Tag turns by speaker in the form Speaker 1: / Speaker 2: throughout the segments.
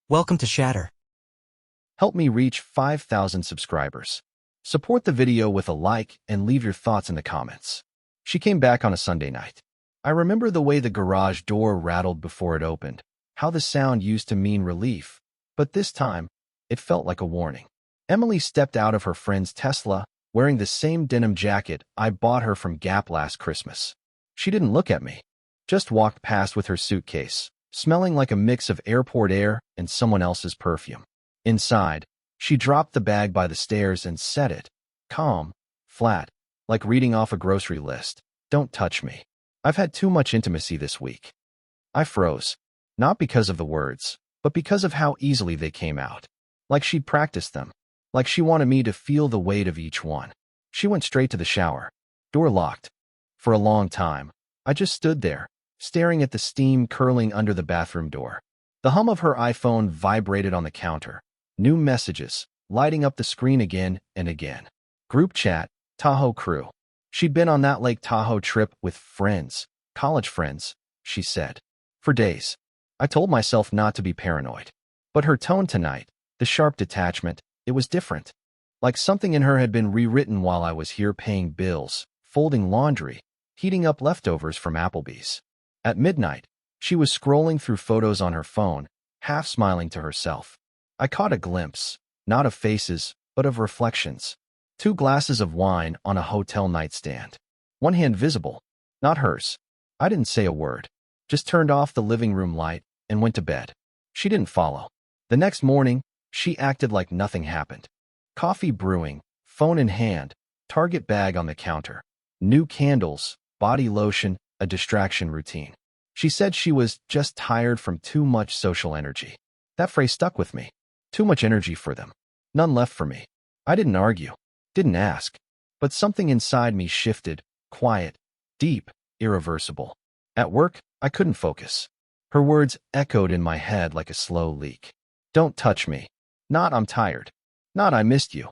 Speaker 1: Welcome to Shatter.
Speaker 2: Help me reach 5,000 subscribers. Support the video with a like and leave your thoughts in the comments. She came back on a Sunday night. I remember the way the garage door rattled before it opened, how the sound used to mean relief, but this time, it felt like a warning. Emily stepped out of her friend's Tesla, wearing the same denim jacket I bought her from Gap last Christmas. She didn't look at me, just walked past with her suitcase, smelling like a mix of airport air and someone else's perfume. Inside, she dropped the bag by the stairs and said it, calm, flat, like reading off a grocery list. Don't touch me. I've had too much intimacy this week. I froze, not because of the words, but because of how easily they came out. Like she'd practiced them, like she wanted me to feel the weight of each one. She went straight to the shower, door locked. For a long time, I just stood there, staring at the steam curling under the bathroom door. The hum of her iPhone vibrated on the counter. New messages, lighting up the screen again and again. Group chat, Tahoe crew. She'd been on that Lake Tahoe trip with friends, college friends, she said. For days, I told myself not to be paranoid. But her tone tonight, the sharp detachment, it was different. Like something in her had been rewritten while I was here paying bills, folding laundry, heating up leftovers from Applebee's. At midnight, she was scrolling through photos on her phone, half smiling to herself. I caught a glimpse, not of faces, but of reflections. 2 glasses of wine on a hotel nightstand. One hand visible, not hers. I didn't say a word, just turned off the living room light and went to bed. She didn't follow. The next morning, she acted like nothing happened. Coffee brewing, phone in hand, Target bag on the counter. New candles, body lotion, a distraction routine. She said she was just tired from too much social energy. That phrase stuck with me. Too much energy for them. None left for me. I didn't argue, didn't ask, but something inside me shifted, quiet, deep, irreversible. At work, I couldn't focus. Her words echoed in my head like a slow leak. Don't touch me. Not I'm tired. Not I missed you.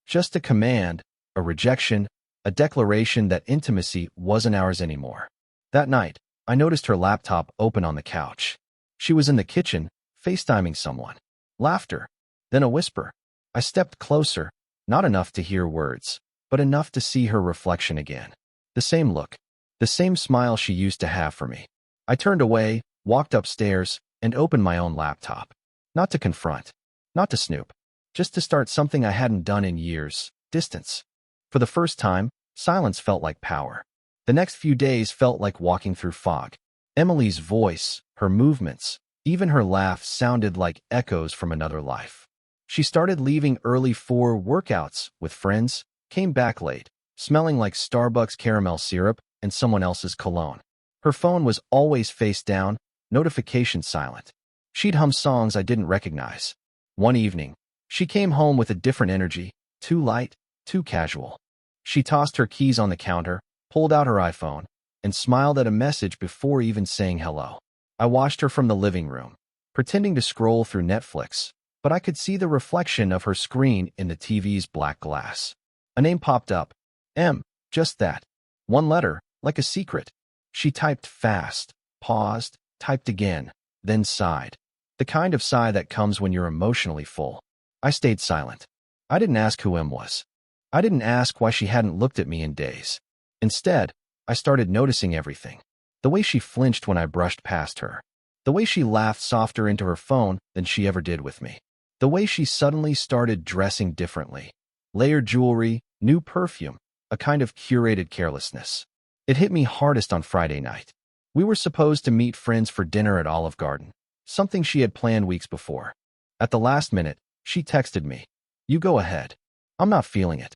Speaker 2: Just a command, a rejection, a declaration that intimacy wasn't ours anymore. That night, I noticed her laptop open on the couch. She was in the kitchen, FaceTiming someone. Laughter, then a whisper. I stepped closer, not enough to hear words, but enough to see her reflection again. The same look, the same smile she used to have for me. I turned away, walked upstairs, and opened my own laptop. Not to confront, not to snoop, just to start something I hadn't done in years, distance. For the first time, silence felt like power. The next few days felt like walking through fog. Emily's voice, her movements, even her laugh sounded like echoes from another life. She started leaving early for workouts with friends, came back late, smelling like Starbucks caramel syrup and someone else's cologne. Her phone was always face down, notifications silent. She'd hum songs I didn't recognize. One evening, she came home with a different energy, too light, too casual. She tossed her keys on the counter, pulled out her iPhone, and smiled at a message before even saying hello. I watched her from the living room, pretending to scroll through Netflix, but I could see the reflection of her screen in the TV's black glass. A name popped up. M. Just that. One letter, like a secret. She typed fast, paused, typed again, then sighed. The kind of sigh that comes when you're emotionally full. I stayed silent. I didn't ask who M was. I didn't ask why she hadn't looked at me in days. Instead, I started noticing everything. The way she flinched when I brushed past her. The way she laughed softer into her phone than she ever did with me. The way she suddenly started dressing differently. Layered jewelry, new perfume, a kind of curated carelessness. It hit me hardest on Friday night. We were supposed to meet friends for dinner at Olive Garden, something she had planned weeks before. At the last minute, she texted me, "You go ahead. I'm not feeling it."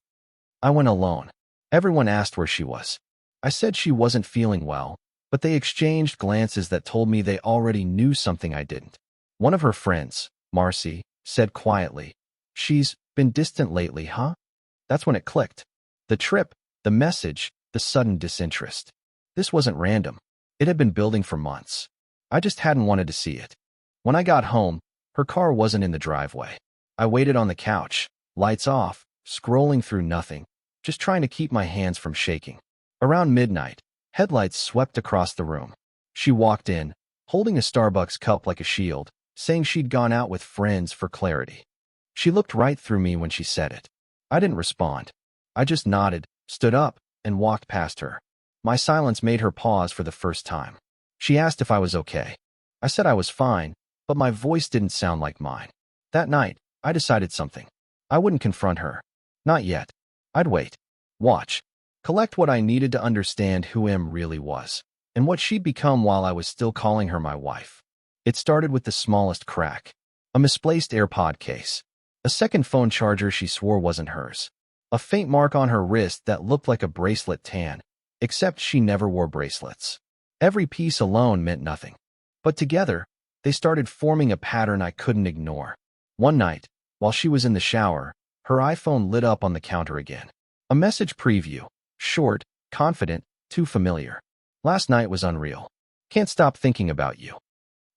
Speaker 2: I went alone. Everyone asked where she was. I said she wasn't feeling well, but they exchanged glances that told me they already knew something I didn't. One of her friends, Marcy, said quietly, "She's been distant lately, huh?" That's when it clicked. The trip, the message, the sudden disinterest. This wasn't random. It had been building for months. I just hadn't wanted to see it. When I got home, her car wasn't in the driveway. I waited on the couch, lights off, scrolling through nothing, just trying to keep my hands from shaking. Around midnight, headlights swept across the room. She walked in, holding a Starbucks cup like a shield, saying she'd gone out with friends for clarity. She looked right through me when she said it. I didn't respond. I just nodded, stood up, and walked past her. My silence made her pause for the first time. She asked if I was okay. I said I was fine, but my voice didn't sound like mine. That night, I decided something. I wouldn't confront her. Not yet. I'd wait. Watch. Collect what I needed to understand who Em really was, and what she'd become while I was still calling her my wife. It started with the smallest crack. A misplaced AirPod case. A second phone charger she swore wasn't hers. A faint mark on her wrist that looked like a bracelet tan, except she never wore bracelets. Every piece alone meant nothing. But together, they started forming a pattern I couldn't ignore. One night, while she was in the shower, her iPhone lit up on the counter again. A message preview. Short, confident, too familiar. Last night was unreal. Can't stop thinking about you.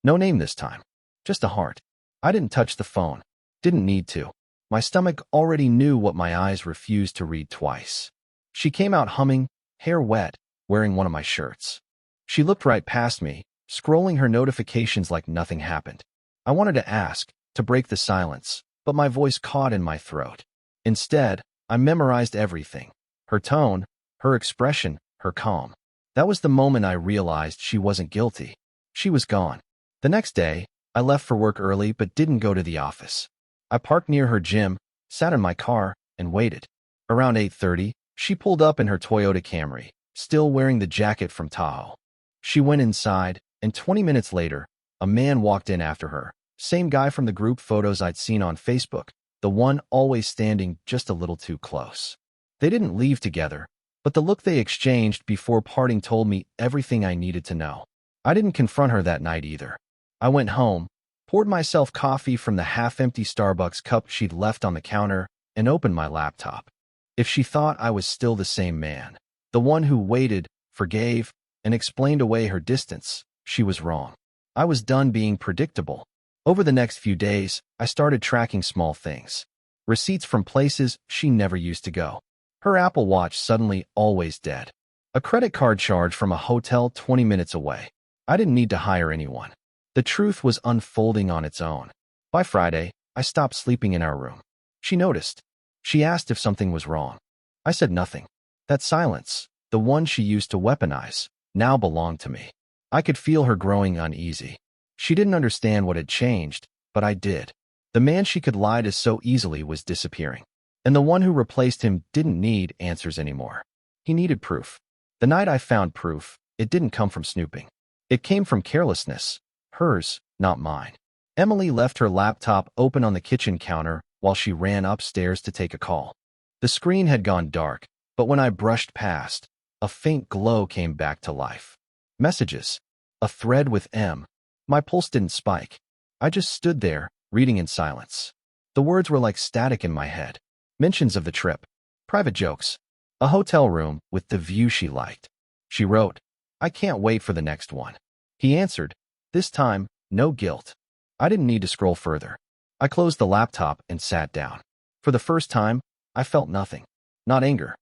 Speaker 2: No name this time. Just a heart. I didn't touch the phone. Didn't need to. My stomach already knew what my eyes refused to read twice. She came out humming, hair wet, wearing one of my shirts. She looked right past me, scrolling her notifications like nothing happened. I wanted to ask, to break the silence, but my voice caught in my throat. Instead, I memorized everything. Her tone, her expression, her calm. That was the moment I realized she wasn't guilty. She was gone. The next day, I left for work early but didn't go to the office. I parked near her gym, sat in my car, and waited. Around 8:30, she pulled up in her Toyota Camry, still wearing the jacket from Tahoe. She went inside, and 20 minutes later, a man walked in after her. Same guy from the group photos I'd seen on Facebook, the one always standing just a little too close. They didn't leave together, but the look they exchanged before parting told me everything I needed to know. I didn't confront her that night either. I went home, poured myself coffee from the half-empty Starbucks cup she'd left on the counter, and opened my laptop. If she thought I was still the same man, the one who waited, forgave, and explained away her distance, she was wrong. I was done being predictable. Over the next few days, I started tracking small things. Receipts from places she never used to go. Her Apple Watch suddenly always dead. A credit card charge from a hotel 20 minutes away. I didn't need to hire anyone. The truth was unfolding on its own. By Friday, I stopped sleeping in our room. She noticed. She asked if something was wrong. I said nothing. That silence, the one she used to weaponize, now belonged to me. I could feel her growing uneasy. She didn't understand what had changed, but I did. The man she could lie to so easily was disappearing. And the one who replaced him didn't need answers anymore. He needed proof. The night I found proof, it didn't come from snooping. It came from carelessness. Hers, not mine. Emily left her laptop open on the kitchen counter while she ran upstairs to take a call. The screen had gone dark, but when I brushed past, a faint glow came back to life. Messages. A thread with M. My pulse didn't spike. I just stood there, reading in silence. The words were like static in my head. Mentions of the trip. Private jokes. A hotel room with the view she liked. She wrote, "I can't wait for the next one." He answered, this time, no guilt. I didn't need to scroll further. I closed the laptop and sat down. For the first time, I felt nothing. Not anger.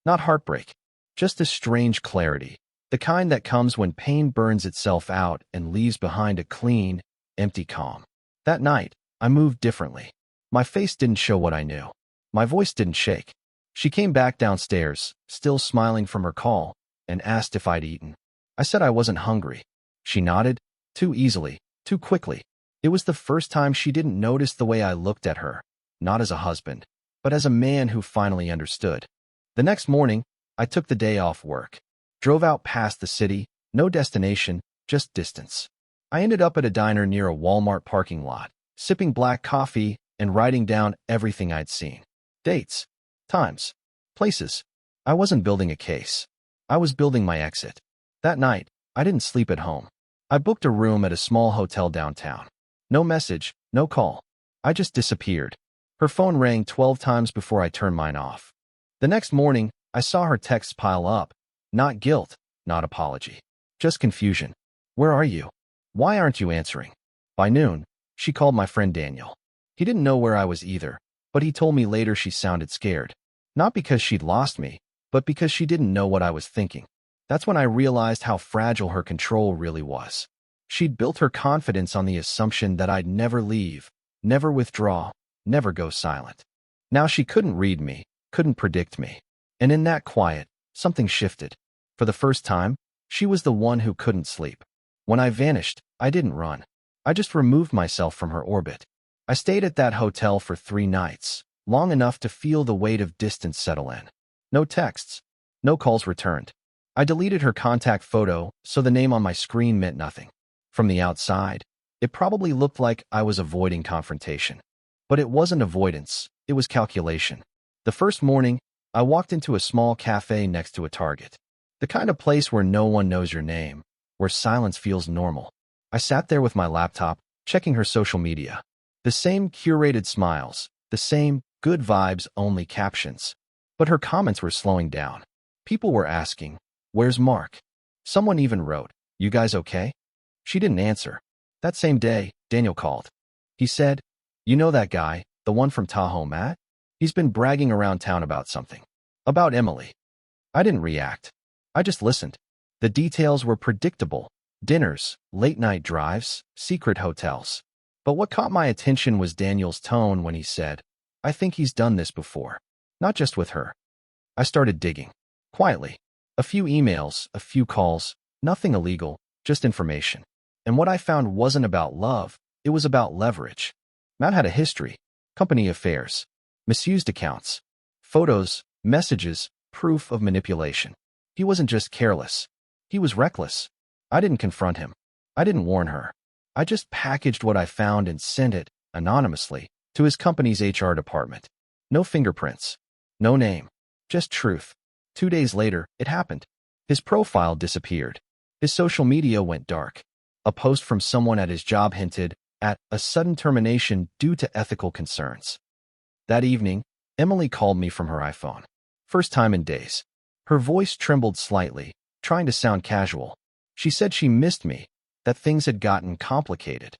Speaker 2: Not heartbreak. Just a strange clarity. The kind that comes when pain burns itself out and leaves behind a clean, empty calm. That night, I moved differently. My face didn't show what I knew. My voice didn't shake. She came back downstairs, still smiling from her call, and asked if I'd eaten. I said I wasn't hungry. She nodded, too easily, too quickly. It was the first time she didn't notice the way I looked at her, not as a husband, but as a man who finally understood. The next morning, I took the day off work. Drove out past the city, no destination, just distance. I ended up at a diner near a Walmart parking lot, sipping black coffee and writing down everything I'd seen. Dates, times, places. I wasn't building a case. I was building my exit. That night, I didn't sleep at home. I booked a room at a small hotel downtown. No message, no call. I just disappeared. Her phone rang 12 times before I turned mine off. The next morning, I saw her texts pile up. Not guilt, not apology. Just confusion. Where are you? Why aren't you answering? By noon, she called my friend Daniel. He didn't know where I was either, but he told me later she sounded scared. Not because she'd lost me, but because she didn't know what I was thinking. That's when I realized how fragile her control really was. She'd built her confidence on the assumption that I'd never leave, never withdraw, never go silent. Now she couldn't read me, couldn't predict me. And in that quiet, something shifted. For the first time, she was the one who couldn't sleep. When I vanished, I didn't run. I just removed myself from her orbit. I stayed at that hotel for 3 nights, long enough to feel the weight of distance settle in. No texts, no calls returned. I deleted her contact photo, so the name on my screen meant nothing. From the outside, it probably looked like I was avoiding confrontation. But it wasn't avoidance, it was calculation. The first morning, I walked into a small cafe next to a Target. The kind of place where no one knows your name, where silence feels normal. I sat there with my laptop, checking her social media. The same curated smiles, the same good vibes only captions. But her comments were slowing down. People were asking, "Where's Mark?" Someone even wrote, "You guys okay?" She didn't answer. That same day, Daniel called. He said, "You know that guy, the one from Tahoe, Matt? He's been bragging around town about something. About Emily." I didn't react. I just listened. The details were predictable. Dinners, late-night drives, secret hotels. But what caught my attention was Daniel's tone when he said, "I think he's done this before. Not just with her." I started digging. Quietly. A few emails, a few calls, nothing illegal, just information. And what I found wasn't about love, it was about leverage. Matt had a history, company affairs, misused accounts, photos, messages, proof of manipulation. He wasn't just careless. He was reckless. I didn't confront him. I didn't warn her. I just packaged what I found and sent it, anonymously, to his company's HR department. No fingerprints. No name. Just truth. 2 days later, it happened. His profile disappeared. His social media went dark. A post from someone at his job hinted at a sudden termination due to ethical concerns. That evening, Emily called me from her iPhone. First time in days. Her voice trembled slightly, trying to sound casual. She said she missed me, that things had gotten complicated.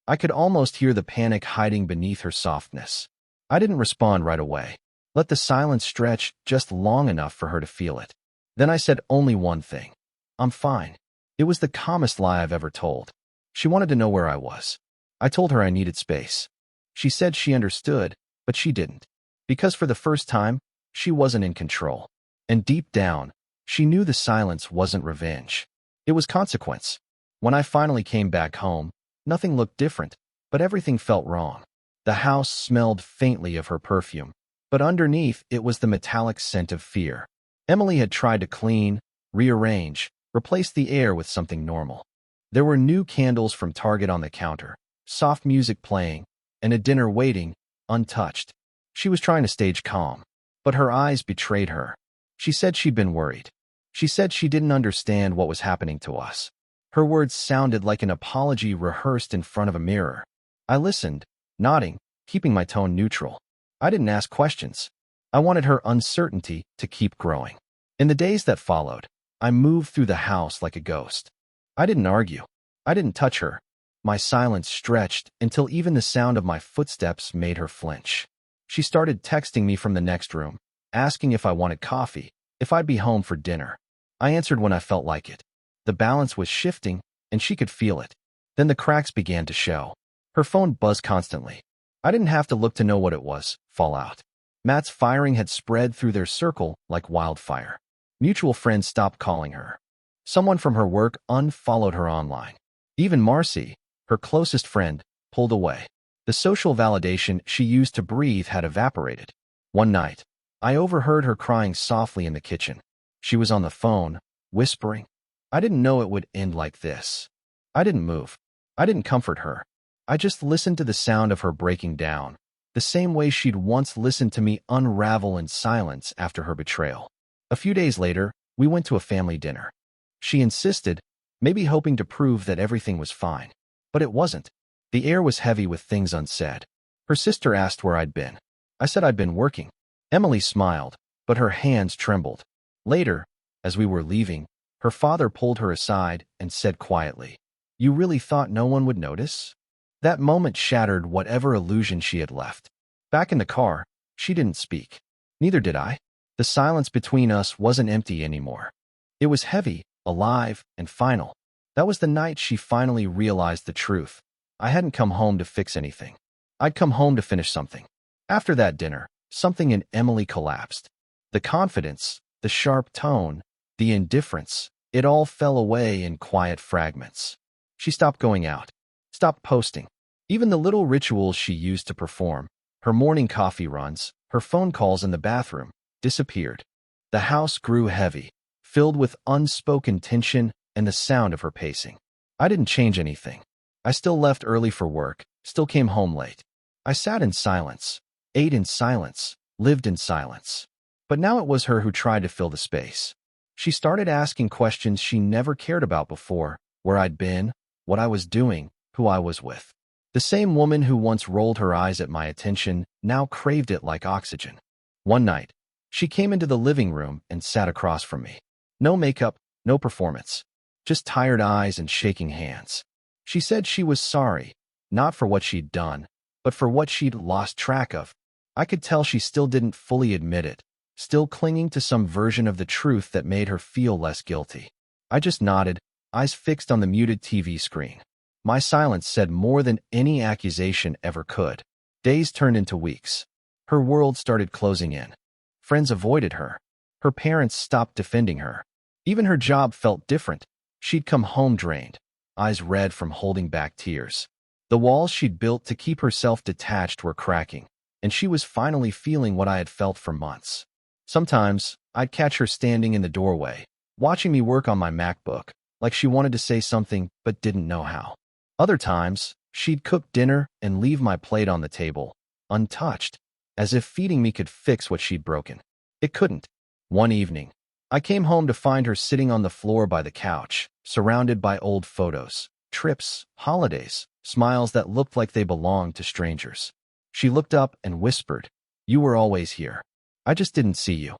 Speaker 2: I could almost hear the panic hiding beneath her softness. I didn't respond right away. Let the silence stretch just long enough for her to feel it. Then I said only one thing. "I'm fine." It was the calmest lie I've ever told. She wanted to know where I was. I told her I needed space. She said she understood, but she didn't. Because for the first time, she wasn't in control. And deep down, she knew the silence wasn't revenge. It was consequence. When I finally came back home, nothing looked different, but everything felt wrong. The house smelled faintly of her perfume, but underneath it was the metallic scent of fear. Emily had tried to clean, rearrange, replace the air with something normal. There were new candles from Target on the counter, soft music playing, and a dinner waiting, untouched. She was trying to stage calm, but her eyes betrayed her. She said she'd been worried. She said she didn't understand what was happening to us. Her words sounded like an apology rehearsed in front of a mirror. I listened, nodding, keeping my tone neutral. I didn't ask questions. I wanted her uncertainty to keep growing. In the days that followed, I moved through the house like a ghost. I didn't argue. I didn't touch her. My silence stretched until even the sound of my footsteps made her flinch. She started texting me from the next room, asking if I wanted coffee, if I'd be home for dinner. I answered when I felt like it. The balance was shifting, and she could feel it. Then the cracks began to show. Her phone buzzed constantly. I didn't have to look to know what it was. Fallout. Matt's firing had spread through their circle like wildfire. Mutual friends stopped calling her. Someone from her work unfollowed her online. Even Marcy, her closest friend, pulled away. The social validation she used to breathe had evaporated. One night, I overheard her crying softly in the kitchen. She was on the phone, whispering. I didn't know it would end like this. I didn't move. I didn't comfort her. I just listened to the sound of her breaking down, the same way she'd once listened to me unravel in silence after her betrayal. A few days later, we went to a family dinner. She insisted, maybe hoping to prove that everything was fine. But it wasn't. The air was heavy with things unsaid. Her sister asked where I'd been. I said I'd been working. Emily smiled, but her hands trembled. Later, as we were leaving, her father pulled her aside and said quietly, "You really thought no one would notice?" That moment shattered whatever illusion she had left. Back in the car, she didn't speak. Neither did I. The silence between us wasn't empty anymore. It was heavy, alive, and final. That was the night she finally realized the truth. I hadn't come home to fix anything. I'd come home to finish something. After that dinner, something in Emily collapsed. The confidence, the sharp tone, the indifference, it all fell away in quiet fragments. She stopped going out, stopped posting. Even the little rituals she used to perform, her morning coffee runs, her phone calls in the bathroom, disappeared. The house grew heavy, filled with unspoken tension and the sound of her pacing. I didn't change anything. I still left early for work, still came home late. I sat in silence, ate in silence, lived in silence. But now it was her who tried to fill the space. She started asking questions she never cared about before: where I'd been, what I was doing, who I was with. The same woman who once rolled her eyes at my attention now craved it like oxygen. One night, she came into the living room and sat across from me. No makeup, no performance, just tired eyes and shaking hands. She said she was sorry, not for what she'd done, but for what she'd lost track of. I could tell she still didn't fully admit it, still clinging to some version of the truth that made her feel less guilty. I just nodded, eyes fixed on the muted TV screen. My silence said more than any accusation ever could. Days turned into weeks. Her world started closing in. Friends avoided her. Her parents stopped defending her. Even her job felt different. She'd come home drained, eyes red from holding back tears. The walls she'd built to keep herself detached were cracking, and she was finally feeling what I had felt for months. Sometimes, I'd catch her standing in the doorway, watching me work on my MacBook, like she wanted to say something but didn't know how. Other times, she'd cook dinner and leave my plate on the table, untouched, as if feeding me could fix what she'd broken. It couldn't. One evening, I came home to find her sitting on the floor by the couch, surrounded by old photos, trips, holidays, smiles that looked like they belonged to strangers. She looked up and whispered, "You were always here. I just didn't see you."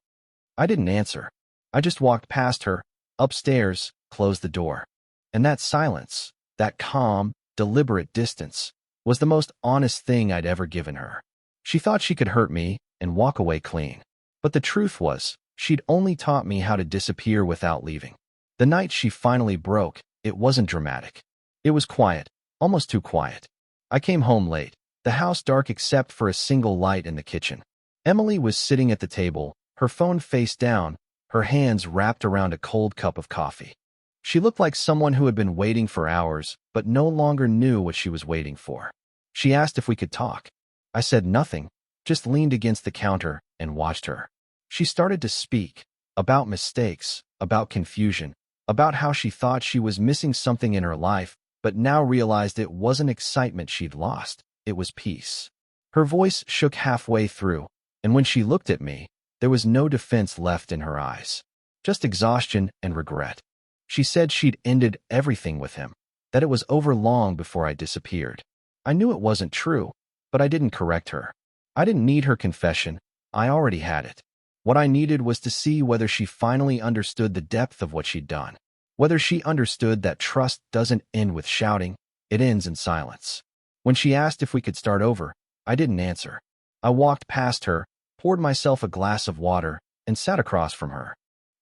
Speaker 2: I didn't answer. I just walked past her, upstairs, closed the door. And that silence, that calm, deliberate distance, was the most honest thing I'd ever given her. She thought she could hurt me and walk away clean. But the truth was, she'd only taught me how to disappear without leaving. The night she finally broke, it wasn't dramatic. It was quiet, almost too quiet. I came home late, the house dark except for a single light in the kitchen. Emily was sitting at the table, her phone face down, her hands wrapped around a cold cup of coffee. She looked like someone who had been waiting for hours, but no longer knew what she was waiting for. She asked if we could talk. I said nothing, just leaned against the counter and watched her. She started to speak, about mistakes, about confusion, about how she thought she was missing something in her life, but now realized it wasn't excitement she'd lost, it was peace. Her voice shook halfway through, and when she looked at me, there was no defense left in her eyes, just exhaustion and regret. She said she'd ended everything with him, that it was over long before I disappeared. I knew it wasn't true, but I didn't correct her. I didn't need her confession, I already had it. What I needed was to see whether she finally understood the depth of what she'd done, whether she understood that trust doesn't end with shouting, it ends in silence. When she asked if we could start over, I didn't answer. I walked past her, poured myself a glass of water, and sat across from her.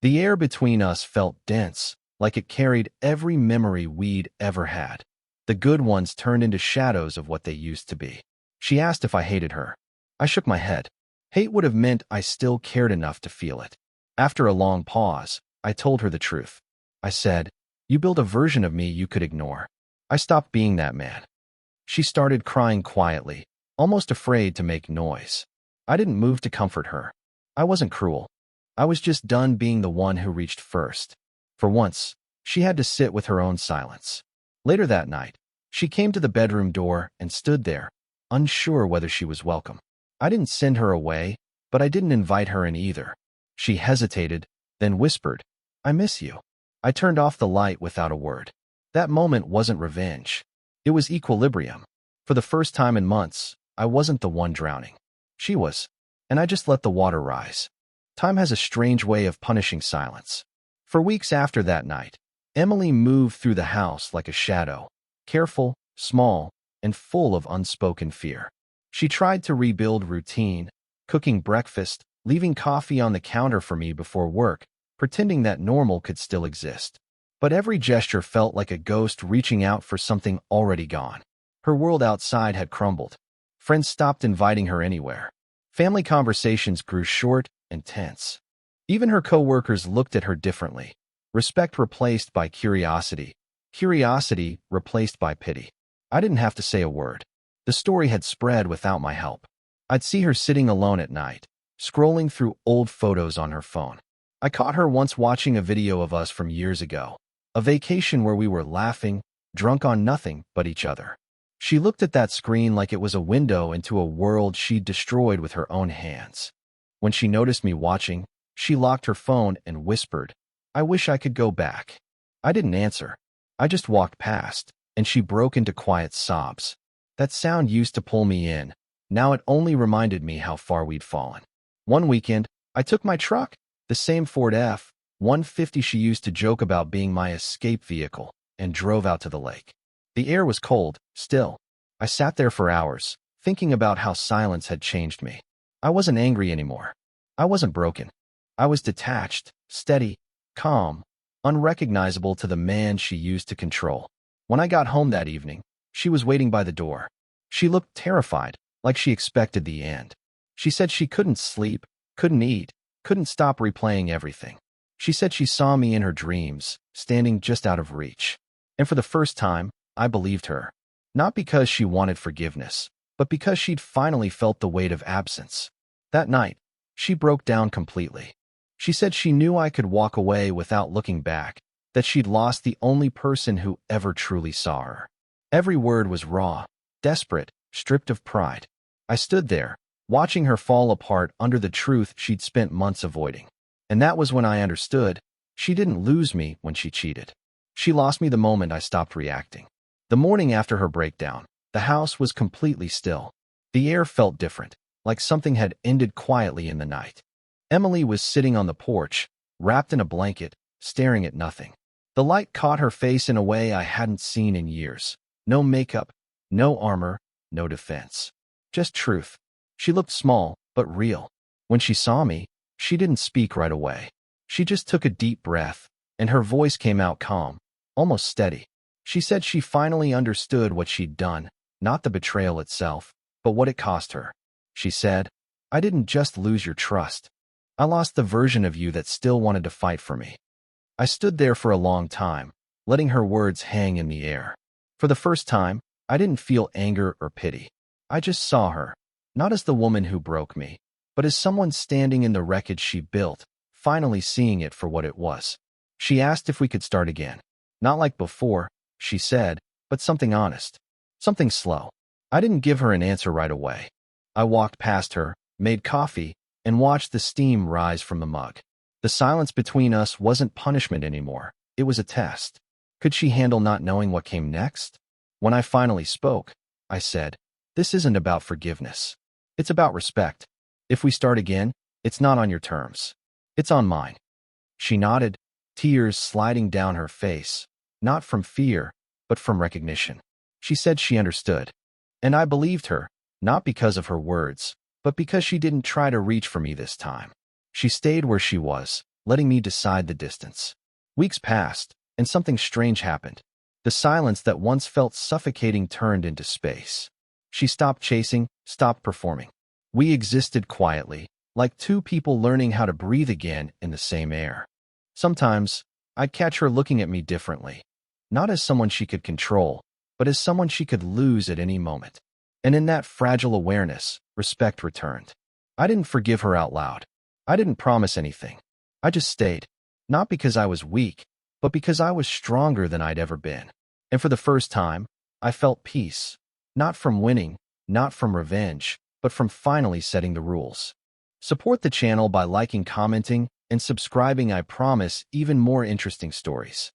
Speaker 2: The air between us felt dense, like it carried every memory we'd ever had. The good ones turned into shadows of what they used to be. She asked if I hated her. I shook my head. Hate would have meant I still cared enough to feel it. After a long pause, I told her the truth. I said, "You built a version of me you could ignore. I stopped being that man." She started crying quietly, almost afraid to make noise. I didn't move to comfort her. I wasn't cruel. I was just done being the one who reached first. For once, she had to sit with her own silence. Later that night, she came to the bedroom door and stood there, unsure whether she was welcome. I didn't send her away, but I didn't invite her in either. She hesitated, then whispered, "I miss you." I turned off the light without a word. That moment wasn't revenge. It was equilibrium. For the first time in months, I wasn't the one drowning. She was, and I just let the water rise. Time has a strange way of punishing silence. For weeks after that night, Emily moved through the house like a shadow, careful, small, and full of unspoken fear. She tried to rebuild routine, cooking breakfast, leaving coffee on the counter for me before work, pretending that normal could still exist. But every gesture felt like a ghost reaching out for something already gone. Her world outside had crumbled. Friends stopped inviting her anywhere. Family conversations grew short and tense. Even her coworkers looked at her differently. Respect replaced by curiosity. Curiosity replaced by pity. I didn't have to say a word. The story had spread without my help. I'd see her sitting alone at night, scrolling through old photos on her phone. I caught her once watching a video of us from years ago, a vacation where we were laughing, drunk on nothing but each other. She looked at that screen like it was a window into a world she'd destroyed with her own hands. When she noticed me watching, she locked her phone and whispered, "I wish I could go back." I didn't answer. I just walked past, and she broke into quiet sobs. That sound used to pull me in. Now it only reminded me how far we'd fallen. One weekend, I took my truck, the same Ford F-150 she used to joke about being my escape vehicle, and drove out to the lake. The air was cold, still. I sat there for hours, thinking about how silence had changed me. I wasn't angry anymore. I wasn't broken. I was detached, steady, calm, unrecognizable to the man she used to control. When I got home that evening, she was waiting by the door. She looked terrified, like she expected the end. She said she couldn't sleep, couldn't eat, couldn't stop replaying everything. She said she saw me in her dreams, standing just out of reach. And for the first time, I believed her. Not because she wanted forgiveness, but because she'd finally felt the weight of absence. That night, she broke down completely. She said she knew I could walk away without looking back, that she'd lost the only person who ever truly saw her. Every word was raw, desperate, stripped of pride. I stood there, watching her fall apart under the truth she'd spent months avoiding. And that was when I understood, she didn't lose me when she cheated. She lost me the moment I stopped reacting. The morning after her breakdown, the house was completely still. The air felt different, like something had ended quietly in the night. Emily was sitting on the porch, wrapped in a blanket, staring at nothing. The light caught her face in a way I hadn't seen in years. No makeup, no armor, no defense. Just truth. She looked small, but real. When she saw me, she didn't speak right away. She just took a deep breath, and her voice came out calm, almost steady. She said she finally understood what she'd done, not the betrayal itself, but what it cost her. She said, "I didn't just lose your trust. I lost the version of you that still wanted to fight for me." I stood there for a long time, letting her words hang in the air. For the first time, I didn't feel anger or pity. I just saw her, not as the woman who broke me, but as someone standing in the wreckage she built, finally seeing it for what it was. She asked if we could start again. Not like before, she said, but something honest, something slow. I didn't give her an answer right away. I walked past her, made coffee, and watched the steam rise from the mug. The silence between us wasn't punishment anymore. It was a test. Could she handle not knowing what came next? When I finally spoke, I said, "This isn't about forgiveness. It's about respect. If we start again, it's not on your terms. It's on mine." She nodded, tears sliding down her face, not from fear, but from recognition. She said she understood. And I believed her, not because of her words, but because she didn't try to reach for me this time. She stayed where she was, letting me decide the distance. Weeks passed, and something strange happened. The silence that once felt suffocating turned into space. She stopped chasing, stopped performing. We existed quietly, like two people learning how to breathe again in the same air. Sometimes, I'd catch her looking at me differently, not as someone she could control, but as someone she could lose at any moment. And in that fragile awareness, respect returned. I didn't forgive her out loud. I didn't promise anything. I just stayed, not because I was weak, but because I was stronger than I'd ever been. And for the first time, I felt peace, not from winning, not from revenge, but from finally setting the rules. Support the channel by liking, commenting, and subscribing. I promise even more interesting stories.